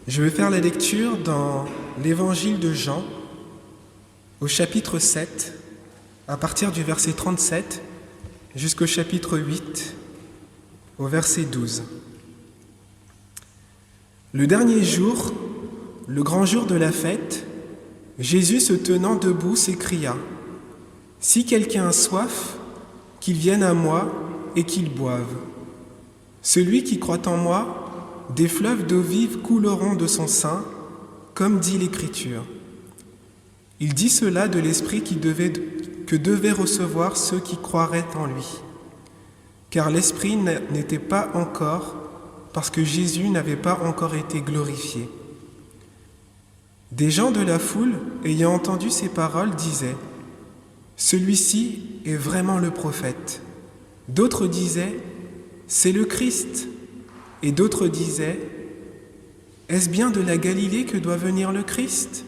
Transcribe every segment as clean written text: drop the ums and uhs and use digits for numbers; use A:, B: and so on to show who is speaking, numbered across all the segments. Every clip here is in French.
A: Je vais faire la lecture dans l'évangile de Jean, au chapitre 7, à partir du verset 37 jusqu'au chapitre 8, au verset 12. Le dernier jour, le grand jour de la fête, Jésus se tenant debout s'écria : « Si quelqu'un a soif, qu'il vienne à moi et qu'il boive. Celui qui croit en moi, des fleuves d'eau vive couleront de son sein, comme dit l'Écriture. » Il dit cela de l'Esprit que devaient recevoir ceux qui croiraient en lui. Car l'Esprit n'était pas encore, parce que Jésus n'avait pas encore été glorifié. Des gens de la foule, ayant entendu ces paroles, disaient : « Celui-ci est vraiment le prophète. » D'autres disaient : « C'est le Christ. » Et d'autres disaient : « Est-ce bien de la Galilée que doit venir le Christ ?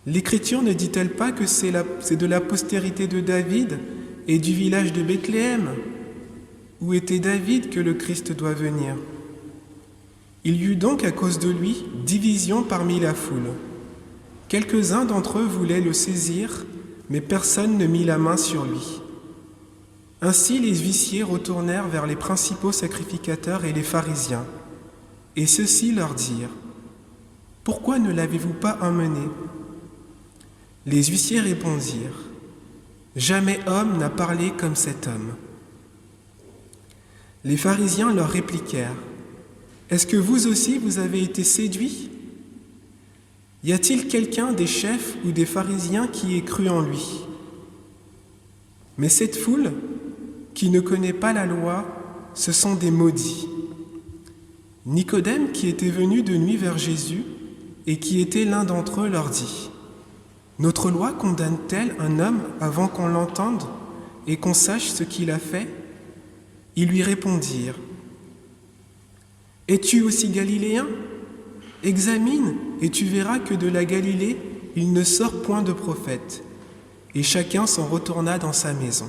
A: L'Écriture ne dit-elle pas que c'est de la postérité de David et du village de Bethléem, où était David, que le Christ doit venir ? » Il y eut donc à cause de lui division parmi la foule. Quelques-uns d'entre eux voulaient le saisir, mais personne ne mit la main sur lui. Ainsi les huissiers retournèrent vers les principaux sacrificateurs et les pharisiens, et ceux-ci leur dirent : « Pourquoi ne l'avez-vous pas emmené ? » Les huissiers répondirent : « Jamais homme n'a parlé comme cet homme. » Les pharisiens leur répliquèrent : « Est-ce que vous aussi vous avez été séduits ? Y a-t-il quelqu'un des chefs ou des pharisiens qui ait cru en lui ? » Mais cette foule, qui ne connaît pas la loi, ce sont des maudits. Nicodème, qui était venu de nuit vers Jésus et qui était l'un d'entre eux, leur dit : « Notre loi condamne-t-elle un homme avant qu'on l'entende et qu'on sache ce qu'il a fait ? » Ils lui répondirent : « Es-tu aussi galiléen ? Examine et tu verras que de la Galilée il ne sort point de prophète. » Et chacun s'en retourna dans sa maison.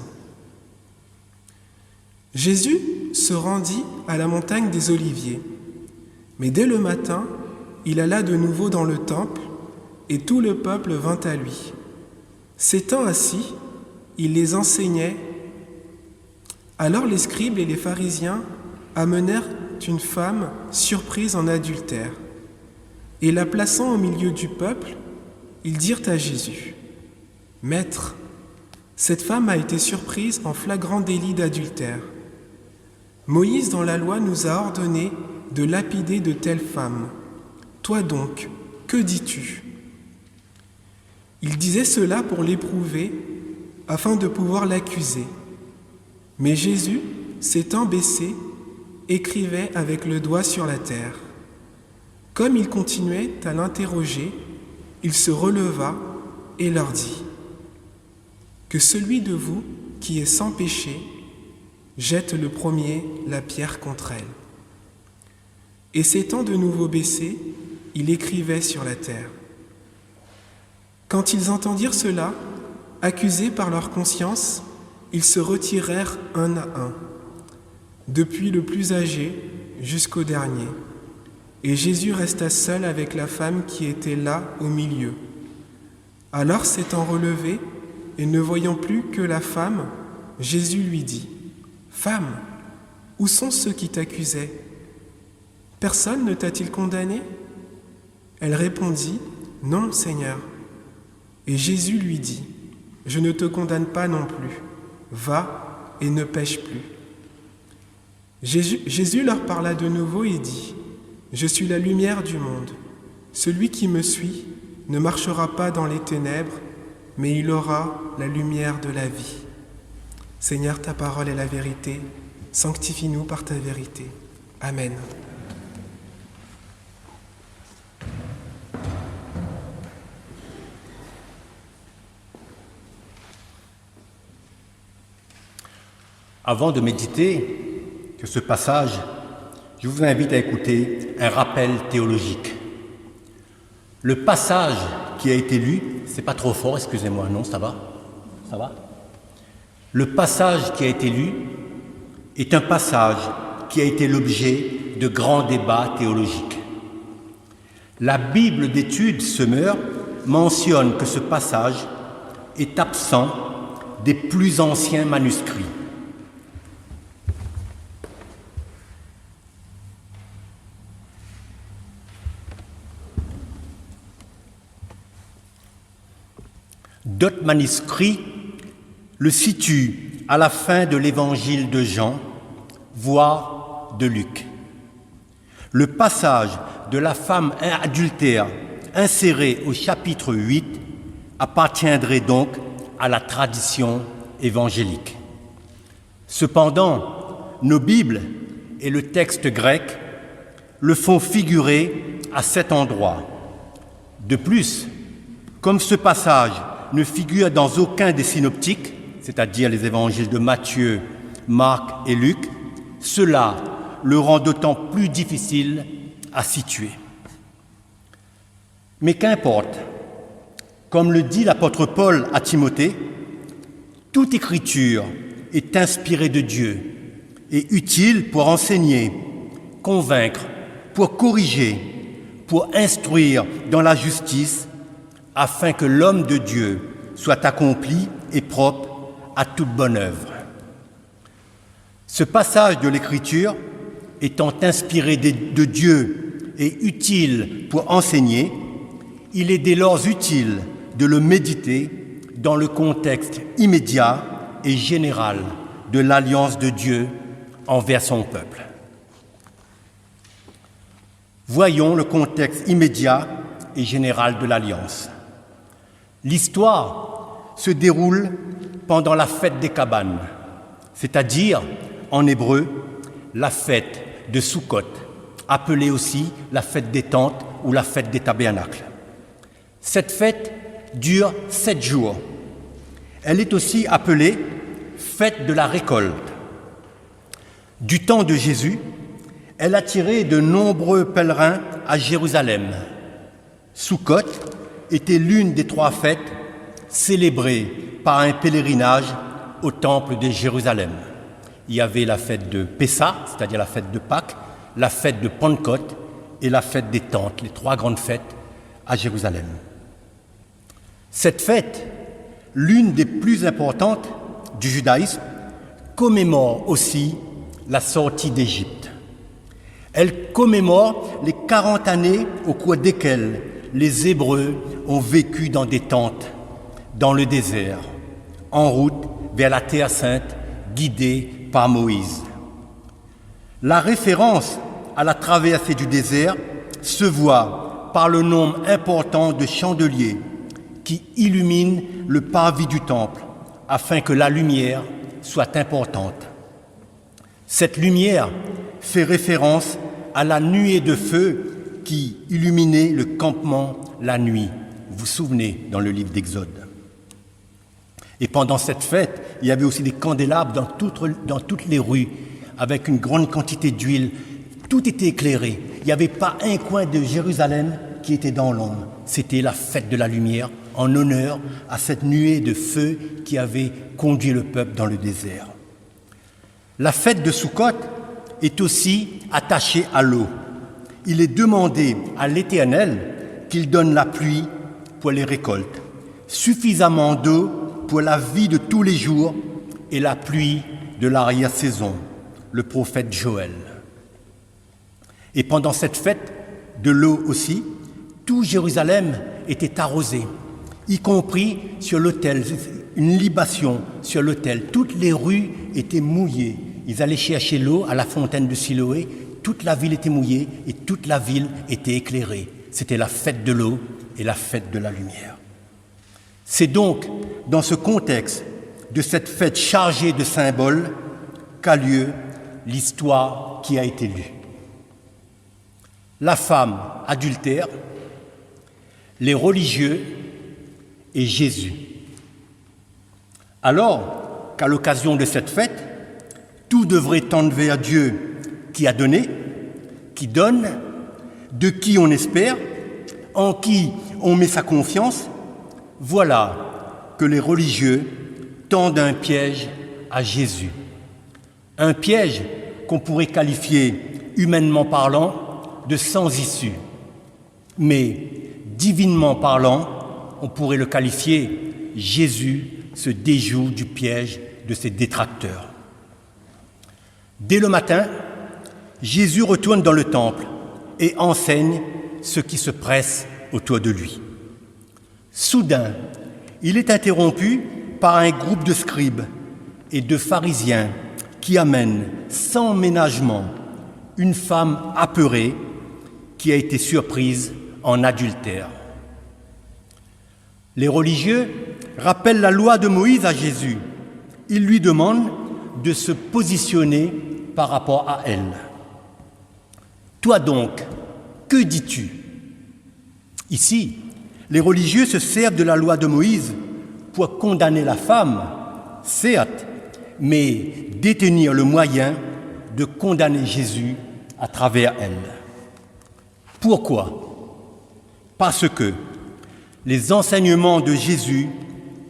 A: Jésus se rendit à la montagne des Oliviers. Mais dès le matin, il alla de nouveau dans le temple, et tout le peuple vint à lui. S'étant assis, il les enseignait. Alors les scribes et les pharisiens amenèrent une femme surprise en adultère. Et la plaçant au milieu du peuple, ils dirent à Jésus : « Maître, cette femme a été surprise en flagrant délit d'adultère. Moïse dans la loi nous a ordonné de lapider de telles femmes. Toi donc, que dis-tu ? » Il disait cela pour l'éprouver, afin de pouvoir l'accuser. Mais Jésus, s'étant baissé, écrivait avec le doigt sur la terre. Comme il continuait à l'interroger, il se releva et leur dit : « Que celui de vous qui est sans péché jette le premier la pierre contre elle. » Et s'étant de nouveau baissé, il écrivait sur la terre. Quand ils entendirent cela, accusés par leur conscience, ils se retirèrent un à un, depuis le plus âgé jusqu'au dernier. Et Jésus resta seul avec la femme qui était là au milieu. Alors, s'étant relevé et ne voyant plus que la femme, Jésus lui dit : « Femme, où sont ceux qui t'accusaient ? Personne ne t'a-t-il condamné ? » Elle répondit : « Non, Seigneur. » Et Jésus lui dit : « Je ne te condamne pas non plus. Va et ne pêche plus. » Jésus leur parla de nouveau et dit : « Je suis la lumière du monde. Celui qui me suit ne marchera pas dans les ténèbres, mais il aura la lumière de la vie. » Seigneur, ta parole est la vérité. Sanctifie-nous par ta vérité. Amen.
B: Avant de méditer sur ce passage, je vous invite à écouter un rappel théologique. Le passage qui a été lu, c'est pas trop fort, excusez-moi, non, ça va ? Ça va ? Le passage qui a été lu est un passage qui a été l'objet de grands débats théologiques. La Bible d'études Semeur mentionne que ce passage est absent des plus anciens manuscrits. D'autres manuscrits le situent à la fin de l'évangile de Jean, voire de Luc. Le passage de la femme adultère inséré au chapitre 8 appartiendrait donc à la tradition évangélique. Cependant, nos Bibles et le texte grec le font figurer à cet endroit. De plus, comme ce passage ne figure dans aucun des synoptiques, c'est-à-dire les évangiles de Matthieu, Marc et Luc, cela le rend d'autant plus difficile à situer. Mais qu'importe, comme le dit l'apôtre Paul à Timothée, toute écriture est inspirée de Dieu et utile pour enseigner, convaincre, pour corriger, pour instruire dans la justice, afin que l'homme de Dieu soit accompli et propre à toute bonne œuvre. Ce passage de l'Écriture étant inspiré de Dieu et utile pour enseigner, il est dès lors utile de le méditer dans le contexte immédiat et général de l'alliance de Dieu envers son peuple. Voyons le contexte immédiat et général de l'alliance. L'histoire se déroule pendant la fête des cabanes, c'est-à-dire, en hébreu, la fête de Sukkot, appelée aussi la fête des tentes ou la fête des tabernacles. Cette fête dure 7 jours. Elle est aussi appelée fête de la récolte. Du temps de Jésus, elle attirait de nombreux pèlerins à Jérusalem. Sukkot était l'une des 3 fêtes célébrées par un pèlerinage au temple de Jérusalem. Il y avait la fête de Pessa, c'est-à-dire la fête de Pâques, la fête de Pentecôte et la fête des tentes, les 3 grandes fêtes à Jérusalem. Cette fête, l'une des plus importantes du judaïsme, commémore aussi la sortie d'Égypte. Elle commémore les 40 années au cours desquelles les Hébreux ont vécu dans des tentes, dans le désert, en route vers la Terre Sainte, guidés par Moïse. La référence à la traversée du désert se voit par le nombre important de chandeliers qui illuminent le parvis du temple afin que la lumière soit importante. Cette lumière fait référence à la nuée de feu qui illuminait le campement la nuit. Vous vous souvenez dans le livre d'Exode. Et pendant cette fête, il y avait aussi des candélabres dans toutes les rues, avec une grande quantité d'huile. Tout était éclairé. Il n'y avait pas un coin de Jérusalem qui était dans l'ombre. C'était la fête de la lumière, en honneur à cette nuée de feu qui avait conduit le peuple dans le désert. La fête de Sukkot est aussi attachée à l'eau. Il est demandé à l'Éternel qu'il donne la pluie pour les récoltes, suffisamment d'eau pour la vie de tous les jours et la pluie de l'arrière-saison, le prophète Joël. Et pendant cette fête de l'eau aussi, tout Jérusalem était arrosé, y compris sur l'autel, une libation sur l'autel. Toutes les rues étaient mouillées. Ils allaient chercher l'eau à la fontaine de Siloé. Toute la ville était mouillée et toute la ville était éclairée. C'était la fête de l'eau et la fête de la lumière. C'est donc dans ce contexte de cette fête chargée de symboles qu'a lieu l'histoire qui a été lue. La femme adultère, les religieux et Jésus. Alors qu'à l'occasion de cette fête, tout devrait tendre vers Dieu qui a donné, qui donne, de qui on espère, en qui on met sa confiance, voilà que les religieux tendent un piège à Jésus. Un piège qu'on pourrait qualifier, humainement parlant, de sans issue. Mais, divinement parlant, on pourrait le qualifier, Jésus se déjoue du piège de ses détracteurs. Dès le matin, Jésus retourne dans le temple et enseigne ceux qui se pressent autour de lui. Soudain, il est interrompu par un groupe de scribes et de pharisiens qui amènent sans ménagement une femme apeurée qui a été surprise en adultère. Les religieux rappellent la loi de Moïse à Jésus. Ils lui demandent de se positionner par rapport à elle. Toi donc, que dis-tu? Ici, les religieux se servent de la loi de Moïse pour condamner la femme, certes, mais détenir le moyen de condamner Jésus à travers elle. Pourquoi? Parce que les enseignements de Jésus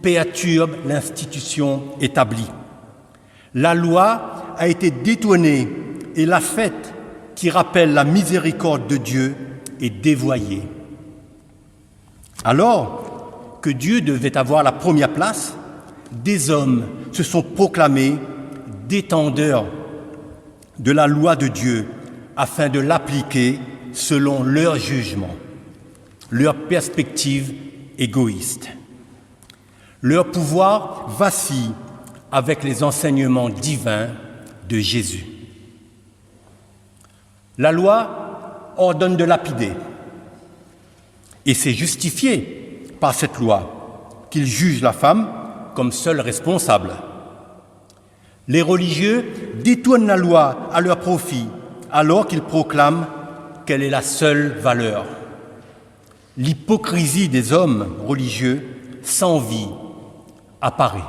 B: perturbent l'institution établie. La loi a été détournée et la fête qui rappelle la miséricorde de Dieu est dévoyée. Alors que Dieu devait avoir la première place, des hommes se sont proclamés détenteurs de la loi de Dieu afin de l'appliquer selon leur jugement, leur perspective égoïste. Leur pouvoir vacille avec les enseignements divins de Jésus. La loi ordonne de lapider, et c'est justifié par cette loi qu'il juge la femme comme seule responsable. Les religieux détournent la loi à leur profit alors qu'ils proclament qu'elle est la seule valeur. L'hypocrisie des hommes religieux sans vie apparaît.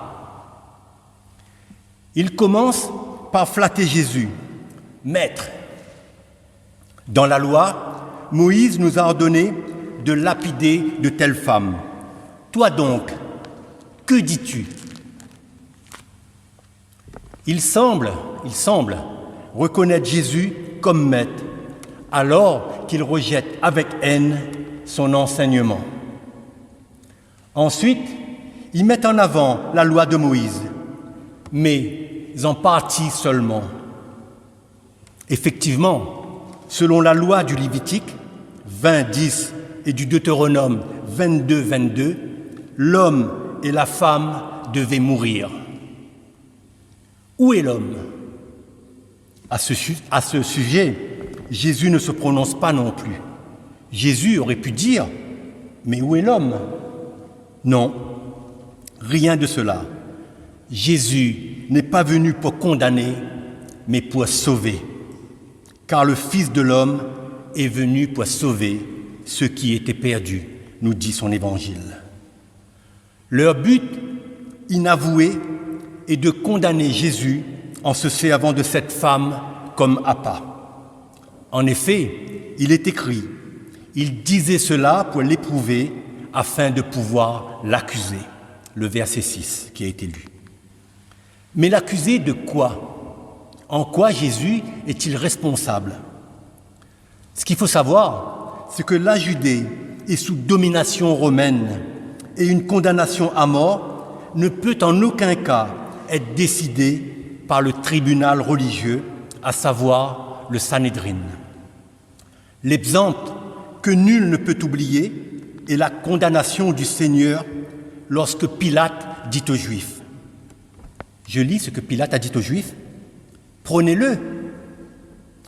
B: Ils commencent par flatter Jésus. « Maître, dans la loi, Moïse nous a ordonné de lapider de telles femmes. Toi donc, que dis-tu » Il semble reconnaître Jésus comme maître, alors qu'il rejette avec haine son enseignement. Ensuite, ils mettent en avant la loi de Moïse, mais en partie seulement. Effectivement, selon la loi du Lévitique 20:10 et du Deutéronome 22:22, l'homme et la femme devaient mourir. Où est l'homme? À ce sujet, Jésus ne se prononce pas non plus. Jésus aurait pu dire « Mais où est l'homme » Non, rien de cela. Jésus n'est pas venu pour condamner, mais pour sauver. Car le Fils de l'homme est venu pour sauver ceux qui étaient perdus, nous dit son Évangile. Leur but inavoué est de condamner Jésus en se servant de cette femme comme appât. En effet, il est écrit, il disait cela pour l'éprouver afin de pouvoir l'accuser. Le verset 6 qui a été lu. Mais l'accuser de quoi? En quoi Jésus est-il responsable? Ce qu'il faut savoir, c'est que la Judée est sous domination romaine et une condamnation à mort ne peut en aucun cas être décidée par le tribunal religieux, à savoir le Sanhédrin. L'exemple que nul ne peut oublier est la condamnation du Seigneur lorsque Pilate dit aux Juifs. Je lis ce que Pilate a dit aux Juifs. « Prenez-le,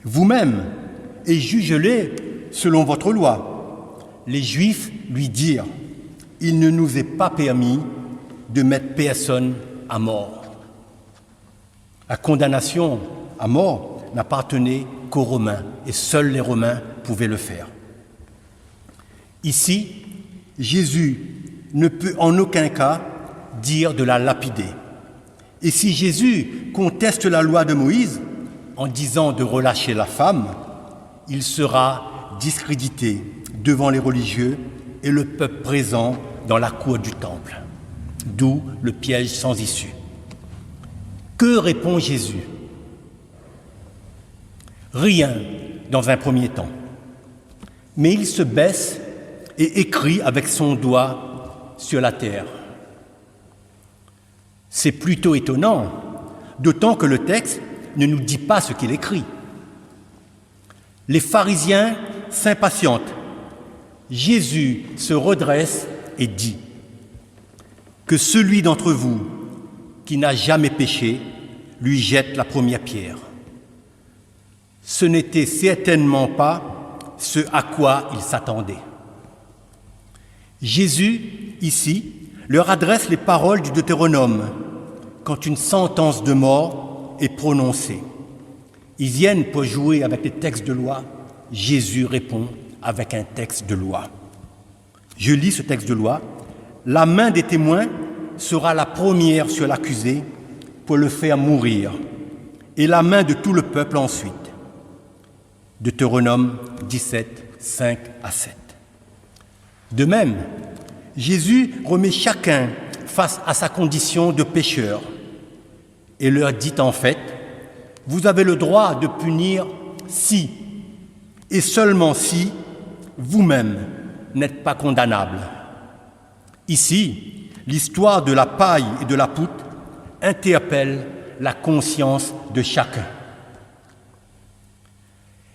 B: vous-même, et jugez-le selon votre loi. » Les Juifs lui dirent « Il ne nous est pas permis de mettre personne à mort. » La condamnation à mort n'appartenait qu'aux Romains, et seuls les Romains pouvaient le faire. Ici, Jésus ne peut en aucun cas dire de la lapider. Et si Jésus conteste la loi de Moïse en disant de relâcher la femme, il sera discrédité devant les religieux et le peuple présent dans la cour du temple. D'où le piège sans issue. Que répond Jésus? Rien dans un premier temps. Mais il se baisse et écrit avec son doigt sur la terre. C'est plutôt étonnant, d'autant que le texte ne nous dit pas ce qu'il écrit. Les pharisiens s'impatientent. Jésus se redresse et dit que celui d'entre vous qui n'a jamais péché lui jette la première pierre. Ce n'était certainement pas ce à quoi ils s'attendaient. Jésus, ici, leur adresse les paroles du Deutéronome quand une sentence de mort est prononcée. Ils viennent pour jouer avec les textes de loi. Jésus répond avec un texte de loi. Je lis ce texte de loi. La main des témoins sera la première sur l'accusé pour le faire mourir, et la main de tout le peuple ensuite. Deutéronome 17, 5 à 7. De même, Jésus remet chacun face à sa condition de pécheur et leur dit en fait, vous avez le droit de punir si, et seulement si, vous-même n'êtes pas condamnable. Ici, l'histoire de la paille et de la poutre interpelle la conscience de chacun.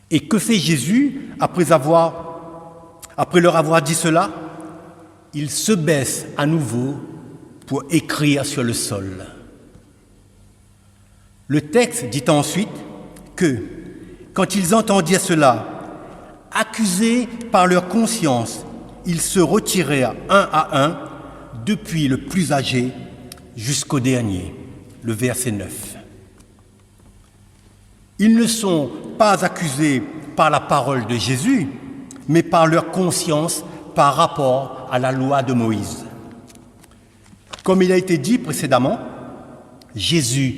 B: Et que fait Jésus après leur avoir dit cela? Il se baisse à nouveau pour écrire sur le sol. Le texte dit ensuite que, quand ils entendirent cela, accusés par leur conscience, ils se retirèrent un à un, depuis le plus âgé jusqu'au dernier, le verset 9. Ils ne sont pas accusés par la parole de Jésus, mais par leur conscience par rapport à la loi de Moïse. Comme il a été dit précédemment, Jésus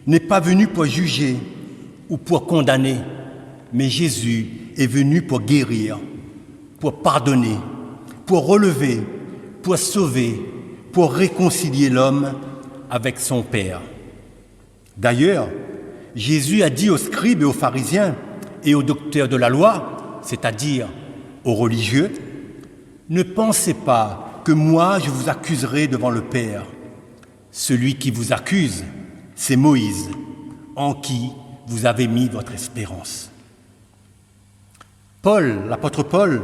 B: n'est pas venu pour juger ou pour condamner, mais Jésus est venu pour guérir, pour pardonner, pour relever, pour sauver, pour réconcilier l'homme avec son Père. D'ailleurs, Jésus a dit aux scribes et aux pharisiens et aux docteurs de la loi, c'est-à-dire aux religieux, « Ne pensez pas que moi je vous accuserai devant le Père. Celui qui vous accuse, c'est Moïse, en qui vous avez mis votre espérance. » Paul, l'apôtre Paul,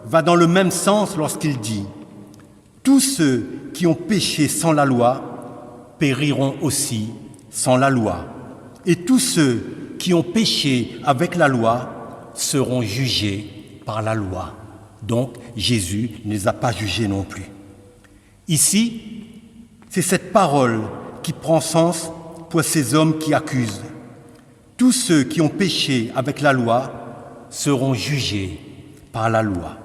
B: va dans le même sens lorsqu'il dit « Tous ceux qui ont péché sans la loi périront aussi sans la loi, et tous ceux qui ont péché avec la loi seront jugés par la loi. » Donc, Jésus ne les a pas jugés non plus. Ici, c'est cette parole qui prend sens pour ces hommes qui accusent. Tous ceux qui ont péché avec la loi seront jugés par la loi.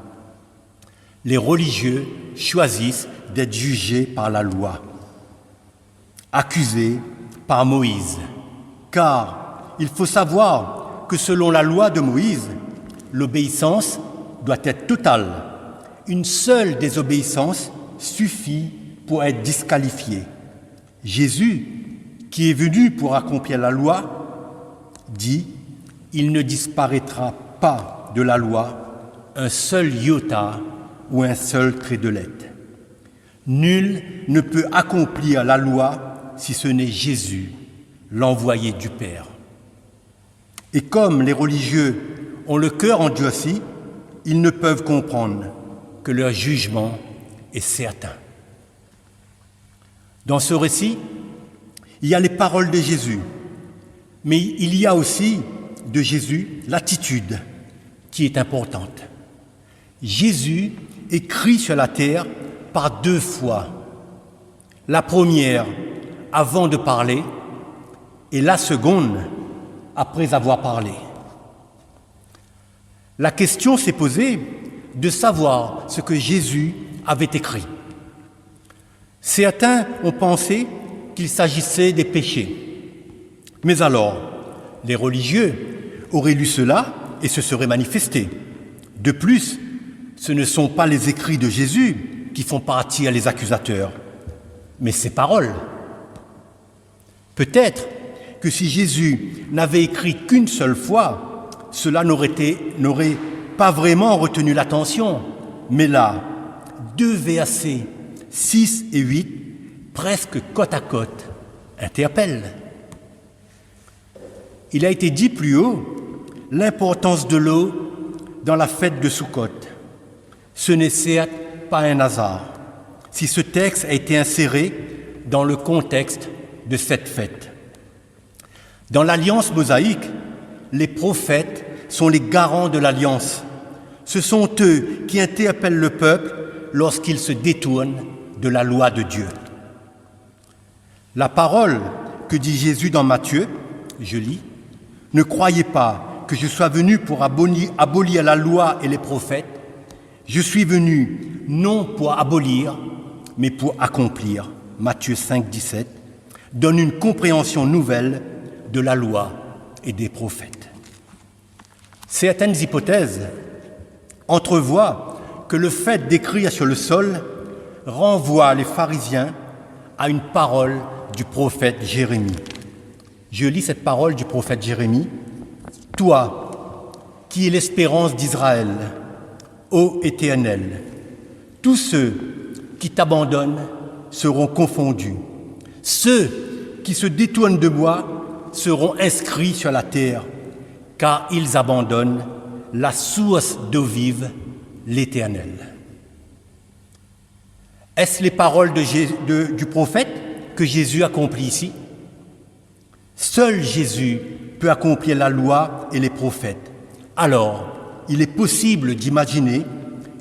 B: Les religieux choisissent d'être jugés par la loi, accusés par Moïse, car il faut savoir que selon la loi de Moïse, l'obéissance doit être totale. Une seule désobéissance suffit pour être disqualifié. Jésus, qui est venu pour accomplir la loi, dit « Il ne disparaîtra pas de la loi un seul iota ou un seul trait de lettre. Nul ne peut accomplir la loi si ce n'est Jésus, l'envoyé du Père. » Et comme les religieux ont le cœur endurci, ils ne peuvent comprendre que leur jugement est certain. Dans ce récit, il y a les paroles de Jésus, mais il y a aussi de Jésus l'attitude qui est importante. Jésus écrit sur la terre par 2 fois. La première avant de parler et la seconde après avoir parlé. La question s'est posée de savoir ce que Jésus avait écrit. Certains ont pensé qu'il s'agissait des péchés. Mais alors, les religieux auraient lu cela et se seraient manifestés. De plus, ce ne sont pas les écrits de Jésus qui font partir les accusateurs, mais ses paroles. Peut-être que si Jésus n'avait écrit qu'une seule fois, cela n'aurait pas vraiment retenu l'attention, mais là, 2 versets 6 et 8, presque côte à côte, interpellent. Il a été dit plus haut l'importance de l'eau dans la fête de Soukhot. Ce n'est certes pas un hasard si ce texte a été inséré dans le contexte de cette fête. Dans l'alliance mosaïque, les prophètes sont les garants de l'alliance. Ce sont eux qui interpellent le peuple lorsqu'il se détourne de la loi de Dieu. La parole que dit Jésus dans Matthieu, je lis, « Ne croyez pas que je sois venu pour abolir la loi et les prophètes. Je suis venu non pour abolir, mais pour accomplir. » Matthieu 5, 17 donne une compréhension nouvelle de la loi et des prophètes. Certaines hypothèses entrevoient que le fait d'écrire sur le sol renvoie les pharisiens à une parole du prophète Jérémie. Je lis cette parole du prophète Jérémie. « Toi, qui es l'espérance d'Israël, ô Éternel, tous ceux qui t'abandonnent seront confondus. Ceux qui se détournent de moi seront inscrits sur la terre, car ils abandonnent la source d'eau vive, l'Éternel. » Est-ce les paroles du prophète que Jésus accomplit ici? Seul Jésus peut accomplir la loi et les prophètes. Alors, il est possible d'imaginer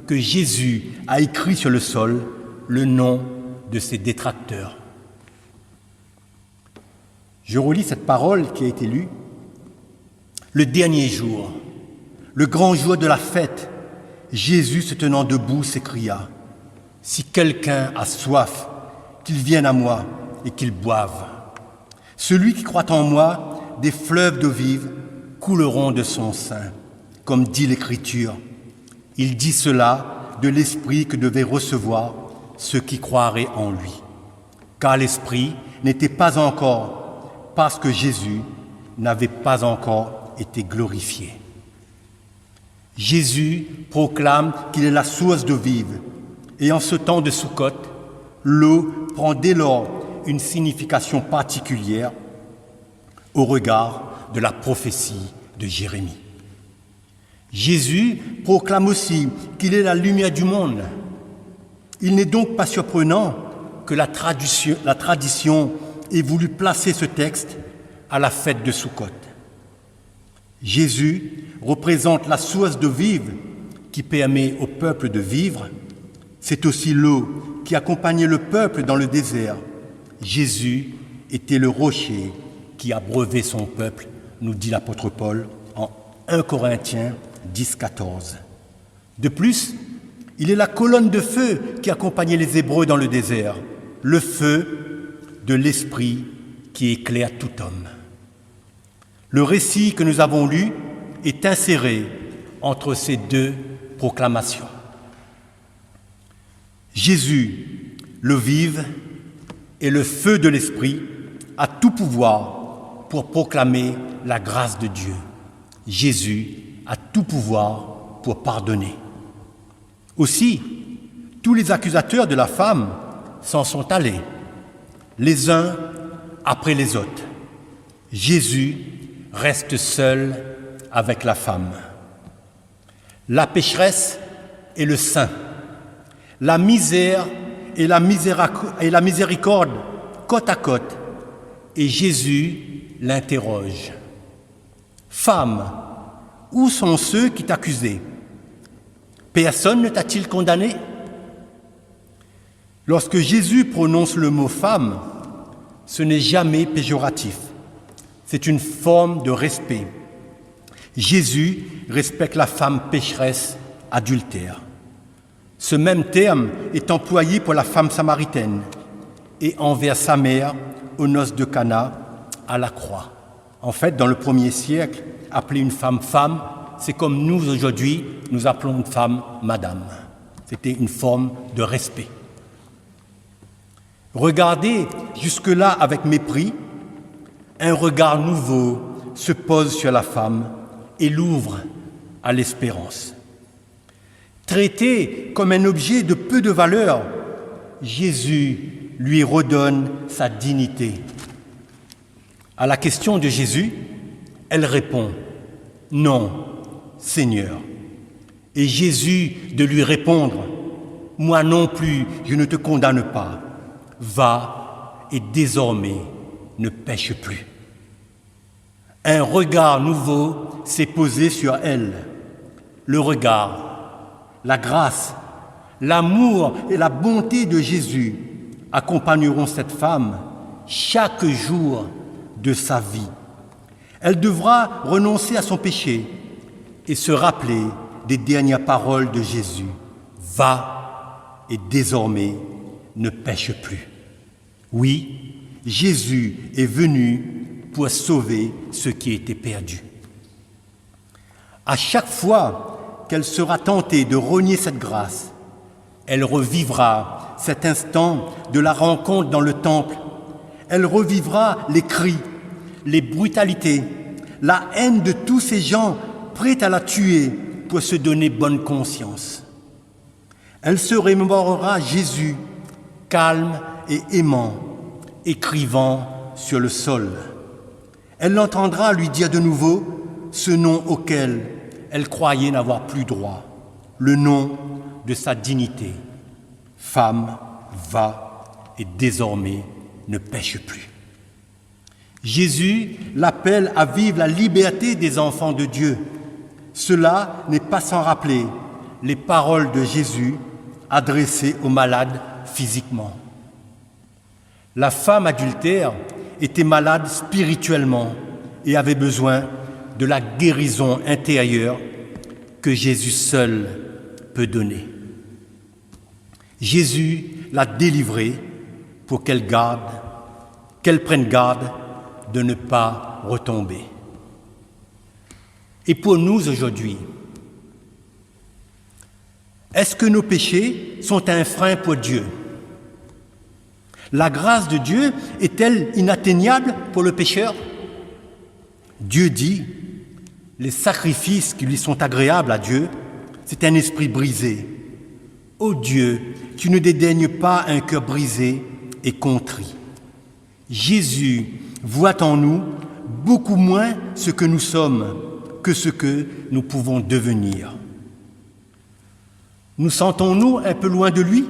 B: que Jésus a écrit sur le sol le nom de ses détracteurs. Je relis cette parole qui a été lue. Le dernier jour, le grand jour de la fête, Jésus se tenant debout s'écria : « Si quelqu'un a soif, qu'il vienne à moi et qu'il boive. Celui qui croit en moi, des fleuves d'eau vive couleront de son sein, comme dit l'Écriture. Il dit cela de l'Esprit que devaient recevoir ceux qui croiraient en lui. Car l'Esprit n'était pas encore, parce que Jésus n'avait pas encore été glorifié. » Jésus proclame qu'il est la source d'eau vive, et en ce temps de Soukhot, l'eau prend dès lors une signification particulière au regard de la prophétie de Jérémie. Jésus proclame aussi qu'il est la lumière du monde. Il n'est donc pas surprenant que la tradition ait voulu placer ce texte à la fête de Soukhot. Jésus représente la source d'eau vive qui permet au peuple de vivre. C'est aussi l'eau qui accompagnait le peuple dans le désert. Jésus était le rocher qui abreuvait son peuple, nous dit l'apôtre Paul en 1 Corinthiens 10, 14. De plus, il est la colonne de feu qui accompagnait les Hébreux dans le désert, le feu de l'Esprit qui éclaire tout homme. Le récit que nous avons lu est inséré entre ces deux proclamations. Jésus, le vive et le feu de l'Esprit, a tout pouvoir pour proclamer la grâce de Dieu. Jésus a tout pouvoir pour pardonner. Aussi, tous les accusateurs de la femme s'en sont allés, les uns après les autres. Jésus reste seul avec la femme. La pécheresse et le saint, la misère et la miséricorde côte à côte, et Jésus l'interroge. « Femme, où sont ceux qui t'accusaient? Personne ne t'a-t-il condamné ?» Lorsque Jésus prononce le mot « femme », ce n'est jamais péjoratif. C'est une forme de respect. Jésus respecte la femme pécheresse adultère. Ce même terme est employé pour la femme samaritaine et envers sa mère aux noces de Cana à la croix. En fait, dans le 1er siècle, appeler une femme femme, c'est comme nous aujourd'hui, nous appelons une femme madame. C'était une forme de respect. Regardez jusque-là avec mépris, un regard nouveau se pose sur la femme et l'ouvre à l'espérance. Traité comme un objet de peu de valeur, Jésus lui redonne sa dignité. À la question de Jésus, elle répond « Non, Seigneur ». Et Jésus de lui répondre « Moi non plus, je ne te condamne pas. Va et désormais ne pêche plus. » Un regard nouveau s'est posé sur elle. Le regard, la grâce, l'amour et la bonté de Jésus accompagneront cette femme chaque jour de sa vie. Elle devra renoncer à son péché et se rappeler des dernières paroles de Jésus. Va et désormais ne pêche plus. Oui, Jésus est venu pour sauver ce qui était perdu. À chaque fois qu'elle sera tentée de renier cette grâce, elle revivra cet instant de la rencontre dans le temple. Elle revivra les cris, les brutalités, la haine de tous ces gens prêts à la tuer pour se donner bonne conscience. Elle se remémorera Jésus, calme et aimant, écrivant sur le sol. Elle l'entendra lui dire de nouveau ce nom auquel elle croyait n'avoir plus droit, le nom de sa dignité. Femme, va et désormais ne pêche plus. Jésus l'appelle à vivre la liberté des enfants de Dieu. Cela n'est pas sans rappeler les paroles de Jésus adressées aux malades physiquement. La femme adultère était malade spirituellement et avait besoin de la guérison intérieure que Jésus seul peut donner. Jésus l'a délivrée pour qu'elle prenne garde de ne pas retomber. Et pour nous aujourd'hui, est-ce que nos péchés sont un frein pour Dieu? La grâce de Dieu est-elle inatteignable pour le pécheur? Dieu dit, les sacrifices qui lui sont agréables à Dieu, c'est un esprit brisé. Ô Dieu, tu ne dédaignes pas un cœur brisé et contrit. Jésus voit en nous beaucoup moins ce que nous sommes que ce que nous pouvons devenir. Nous sentons-nous un peu loin de lui?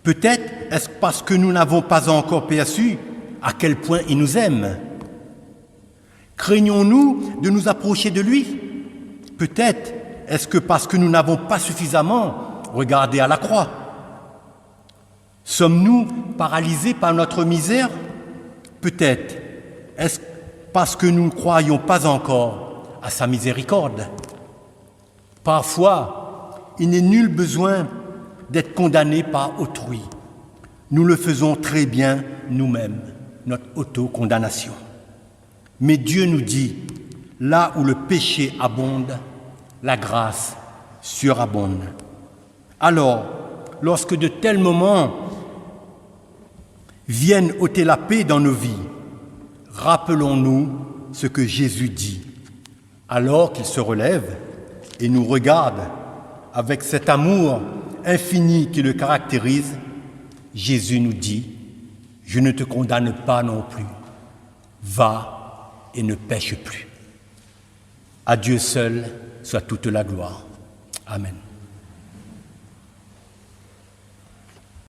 B: Peut-être est-ce parce que nous n'avons pas encore perçu à quel point il nous aime. Craignons-nous de nous approcher de lui? Peut-être est-ce que parce que nous n'avons pas suffisamment regardé à la croix? Sommes-nous paralysés par notre misère? Peut-être est-ce parce que nous ne croyons pas encore à sa miséricorde. Parfois, il n'est nul besoin d'être condamné par autrui. Nous le faisons très bien nous-mêmes, notre autocondamnation. Mais Dieu nous dit, là où le péché abonde, la grâce surabonde. Alors, lorsque de tels moments viennent ôter la paix dans nos vies, rappelons-nous ce que Jésus dit. Alors qu'il se relève et nous regarde avec cet amour infini qui le caractérise, Jésus nous dit « Je ne te condamne pas non plus. Va et ne pêche plus. » À Dieu seul soit toute la gloire. Amen.